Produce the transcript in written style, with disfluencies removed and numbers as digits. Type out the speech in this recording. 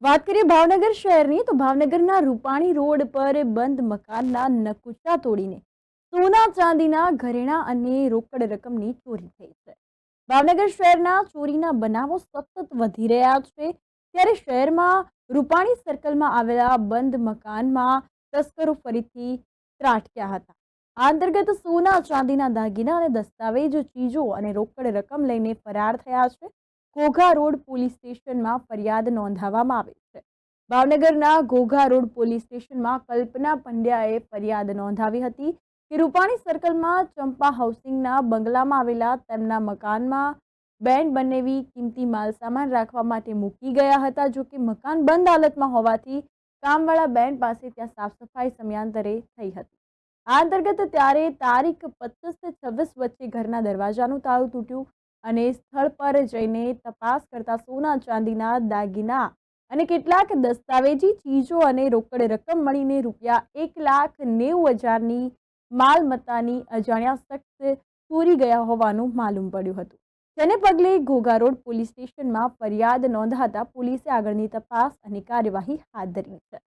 વાત કરીએ ભાવનગર શહેરની તો ભાવનગરના રૂપાણી રોડ પર બંધ મકાનના નકુચા તોડીને સોના ચાંદીના ઘરેણા અને રોકડ રકમની ચોરી થઈ છે. ભાવનગર શહેરના ચોરીના બનાવો સતત વધી રહ્યા છે. ત્યારે શહેરમાં રૂપાણી સર્કલમાં આવેલા બંધ મકાનમાં તસ્કરો ફરીથી ત્રાટક્યા હતા. આ અંતર્ગત સોના ચાંદીના દાગીના અને દસ્તાવેજ ચીજો અને રોકડ રકમ લઈને ફરાર થયા છે. ઘોઘા રોડ પોલીસ સ્ટેશનમાં ફરિયાદ નોંધાવવામાં આવી છે. ભાવનગરના ઘોઘા રોડ પોલીસ સ્ટેશનમાં કલ્પના પંડ્યાએ ફરિયાદ નોંધાવી હતી કે રૂપાણી સર્કલમાં ચંપા હાઉસિંગના બંગલામાં આવેલા તેમના મકાનમાં બેન બનેવી કિંમતી માલસામાન રાખવા માટે મૂકી ગયા હતા. જો કે મકાન બંધ હાલતમાં હોવાથી કામવાળા બેન પાસે ત્યાં સાફ સફાઈ સમયાંતરે થઈ હતી. આ અંતર્ગત ત્યારે તારીખ 25 થી 26 વચ્ચે ઘરના દરવાજાનું તાળું તૂટ્યું અને સ્થળ પર જઈને તપાસ કરતા સોના ચાંદીના દાગીના અને કેટલાક દસ્તાવેજી ચીજો અને રોકડ રકમ મળીને ₹1,90,000ની માલમત્તાની અજાણ્યા શખ્સ ચોરી ગયા હોવાનું માલુમ પડ્યું હતું. તેને પગલે ઘોઘા રોડ પોલીસ સ્ટેશનમાં ફરિયાદ નોંધાતા પોલીસે આગળની તપાસ અને કાર્યવાહી હાથ ધરી છે.